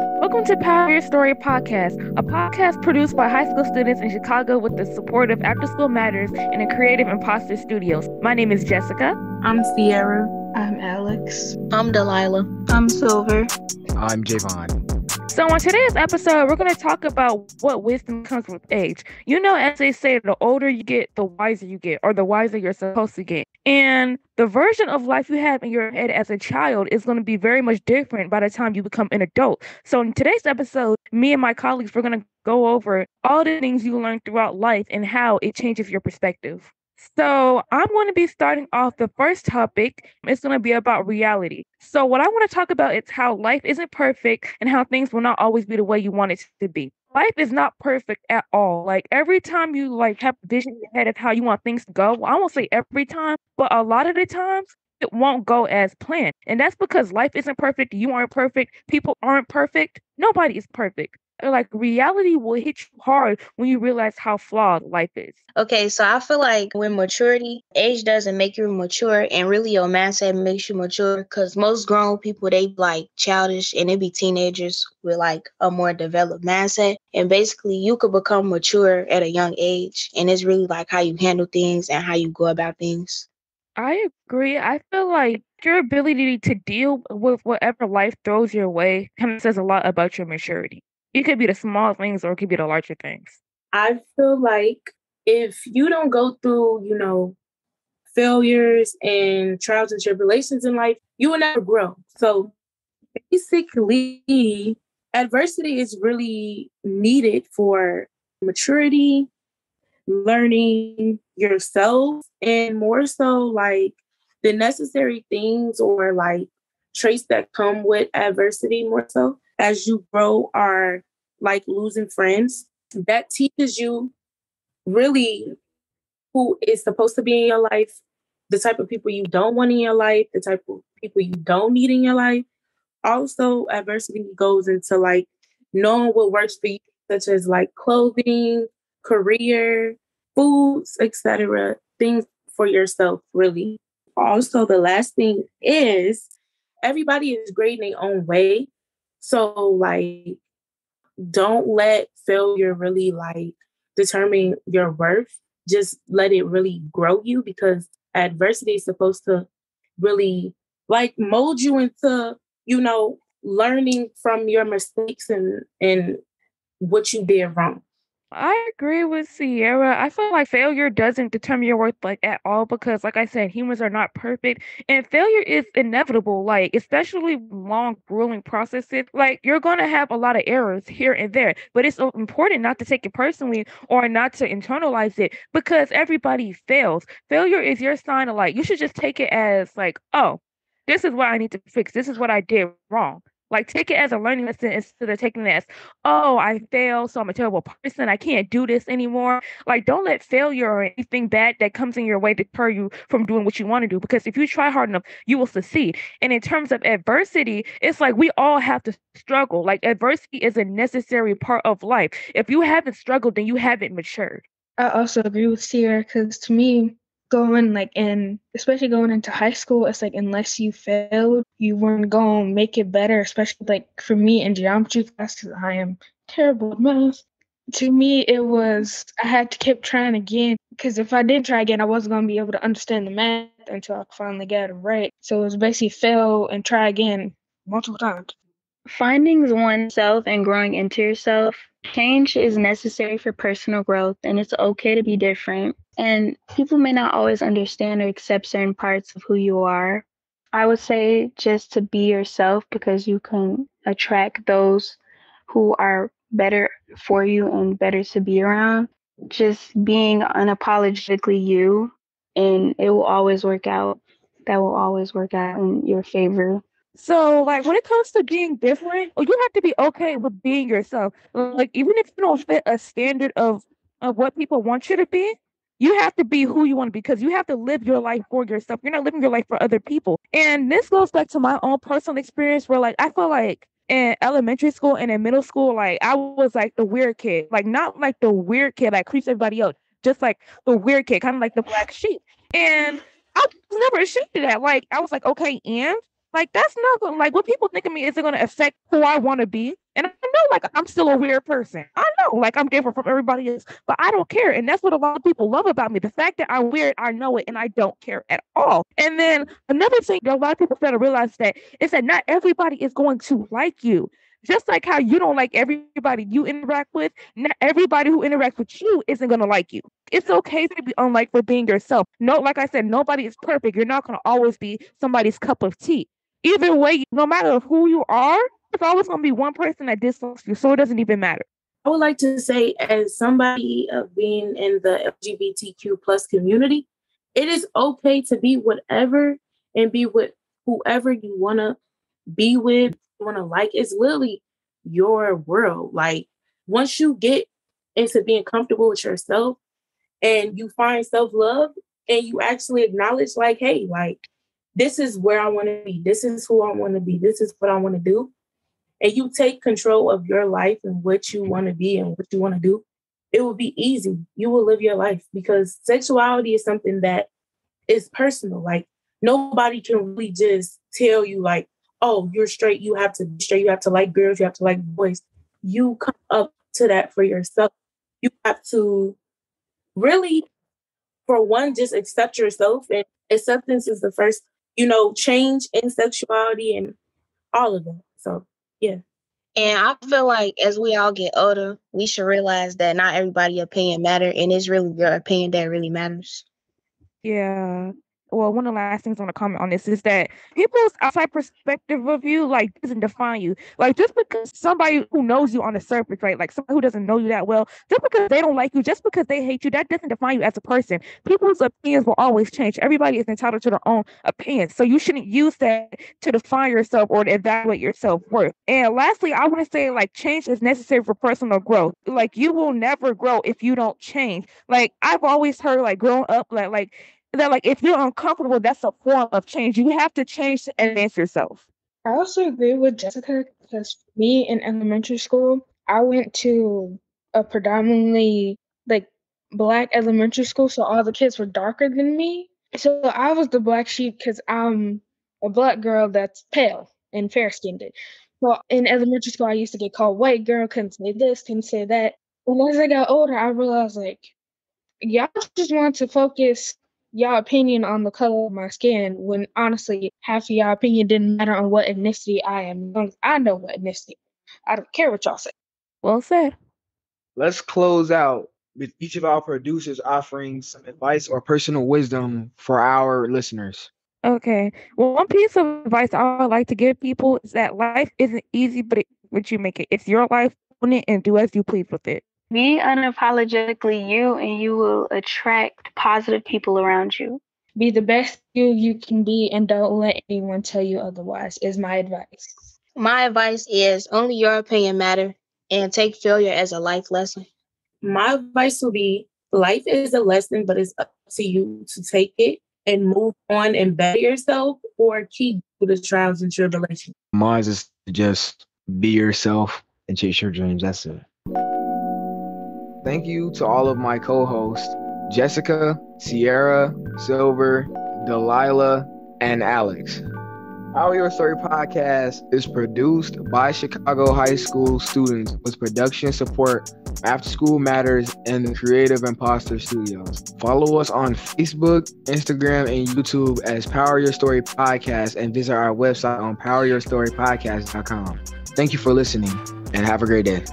Welcome to Power Your Story Podcast, a podcast produced by high school students in Chicago with the support of After School Matters and a creative Impostor Studios. My name is Jessica. I'm Ciara. I'm Alex. I'm Dalilah. I'm Silver. I'm Jayvon. So on today's episode, we're going to talk about what wisdom comes with age. You know, as they say, the older you get, the wiser you get, or the wiser you're supposed to get. And the version of life you have in your head as a child is going to be very much different by the time you become an adult. So in today's episode, me and my colleagues, we're going to go over all the things you learn throughout life and how it changes your perspective. So I'm going to be starting off the first topic. It's going to be about reality. So what I want to talk about is how life isn't perfect and how things will not always be the way you want it to be. Life is not perfect at all. Like every time you have a vision in your head of how you want things to go, well, I won't say every time, but a lot of the times it won't go as planned. And that's because life isn't perfect. You aren't perfect. People aren't perfect. Nobody is perfect. Like reality will hit you hard when you realize how flawed life is. Okay, so I feel like with maturity, age doesn't make you mature, and really your mindset makes you mature. Because most grown people, they childish, and they be teenagers with a more developed mindset. And basically, you could become mature at a young age, and it's really how you handle things and how you go about things. I agree. I feel like your ability to deal with whatever life throws your way kind of says a lot about your maturity. It could be the small things or it could be the larger things. I feel like if you don't go through, failures and trials and tribulations in life, you will never grow. So basically, adversity is really needed for maturity, learning yourself, and more so the necessary things or traits that come with adversity more so as you grow are losing friends. That teaches you really who is supposed to be in your life, the type of people you don't want in your life, the type of people you don't need in your life. Also, adversity goes into knowing what works for you, such as clothing, career, foods, etc. Things for yourself, really. Also, the last thing is everybody is great in their own way. So don't let failure really determine your worth. Just let it really grow you, because adversity is supposed to really mold you into, learning from your mistakes and what you did wrong. I agree with Ciara. I feel like failure doesn't determine your worth at all because, like I said, humans are not perfect and failure is inevitable, especially long, grueling processes. You're going to have a lot of errors here and there, but it's important not to take it personally or not to internalize it because everybody fails. Failure is your sign of you should just take it as oh, this is what I need to fix. This is what I did wrong. Take it as a learning lesson instead of taking it as, oh, I failed, so I'm a terrible person. I can't do this anymore. Don't let failure or anything bad that comes in your way deter you from doing what you want to do. Because if you try hard enough, you will succeed. And in terms of adversity, it's we all have to struggle. Adversity is a necessary part of life. If you haven't struggled, then you haven't matured. I also agree with Ciara because to me, especially going into high school, it's unless you failed, you weren't going to make it better, especially for me in geometry class because I am terrible at math. To me, it was, I had to keep trying again because if I didn't try again, I wasn't going to be able to understand the math until I finally got it right. So it was basically fail and try again multiple times. Finding oneself and growing into yourself. Change is necessary for personal growth, and it's okay to be different. And people may not always understand or accept certain parts of who you are. I would say just to be yourself because you can attract those who are better for you and better to be around. Just being unapologetically you, and it will always work out. That will always work out in your favor. So, when it comes to being different, you have to be okay with being yourself. Even if you don't fit a standard of what people want you to be, you have to be who you want to be because you have to live your life for yourself. You're not living your life for other people. And this goes back to my own personal experience where, I feel in elementary school and in middle school, I was the weird kid. Not the weird kid that creeps everybody out, just the weird kid, kind of the black sheep. And I was never ashamed of that. I was okay, and Like, that's not going to, like, what people think of me isn't going to affect who I want to be. And I know, like, I'm still a weird person. I know, like, I'm different from everybody else, but I don't care. And that's what a lot of people love about me. The fact that I'm weird, I know it, and I don't care at all. And then another thing that a lot of people fail to realize that is that not everybody is going to like you. Just like how you don't like everybody you interact with, not everybody who interacts with you isn't going to like you. It's okay to be unliked for being yourself. No, like I said, nobody is perfect. You're not going to always be somebody's cup of tea. Either way, no matter who you are, there's always going to be one person that dislikes you, so it doesn't even matter. I would like to say, as somebody of being in the LGBTQ plus community, it is okay to be whatever and be with whoever you want to be with, want to like. It's literally your world. Like, once you get into being comfortable with yourself and you find self-love and you actually acknowledge, like, hey, like, this is where I want to be. This is who I want to be. This is what I want to do. And you take control of your life and what you want to be and what you want to do, it will be easy. You will live your life, because sexuality is something that is personal. Like, nobody can really just tell you, like, oh, you're straight, you have to be straight, you have to like girls, you have to like boys. You come up to that for yourself. You have to really, for one, just accept yourself. And acceptance is the first, change in sexuality and all of that. So, yeah. And I feel like as we all get older, we should realize that not everybody's opinion matters, and it's really your opinion that really matters. Yeah. Well, one of the last things I want to comment on this is that people's outside perspective of you, like, doesn't define you. Like, just because somebody who knows you on the surface, right? Like, somebody who doesn't know you that well, just because they don't like you, just because they hate you, that doesn't define you as a person. People's opinions will always change. Everybody is entitled to their own opinions. So you shouldn't use that to define yourself or to evaluate your self-worth. And lastly, I want to say, like, change is necessary for personal growth. Like, you will never grow if you don't change. Like, I've always heard, like, growing up, like if you're uncomfortable, that's a form of change. You have to change to advance yourself. I also agree with Jessica, because me in elementary school, I went to a predominantly like Black elementary school, so all the kids were darker than me. So I was the black sheep because I'm a Black girl that's pale and fair-skinned. So in elementary school, I used to get called white girl, couldn't say this, couldn't say that. And as I got older, I realized, like, y'all just want to focus y'all opinion on the color of my skin, when honestly half of y'all opinion didn't matter on what ethnicity I am. As long as I know what ethnicity, I don't care what y'all say. Well said. Let's close out with each of our producers offering some advice or personal wisdom for our listeners. Okay. Well, one piece of advice I would like to give people is that life isn't easy, but you make it. It's your life, own it, and do as you please with it. Be unapologetically you, and you will attract positive people around you. Be the best you can be, and don't let anyone tell you otherwise, is my advice. My advice is only your opinion matter, and take failure as a life lesson. My advice will be, life is a lesson, but it's up to you to take it and move on and better yourself, or keep through the trials and tribulations. Mine is to just be yourself and chase your dreams. That's it. Thank you to all of my co-hosts, Jessica, Ciara, Silver, Dalilah, and Alex. Power Your Story podcast is produced by Chicago High School students with production support After School Matters and the Creative Impostor Studios. Follow us on Facebook, Instagram, and YouTube as Power Your Story Podcast, and visit our website on poweryourstorypodcast.com. Thank you for listening, and have a great day.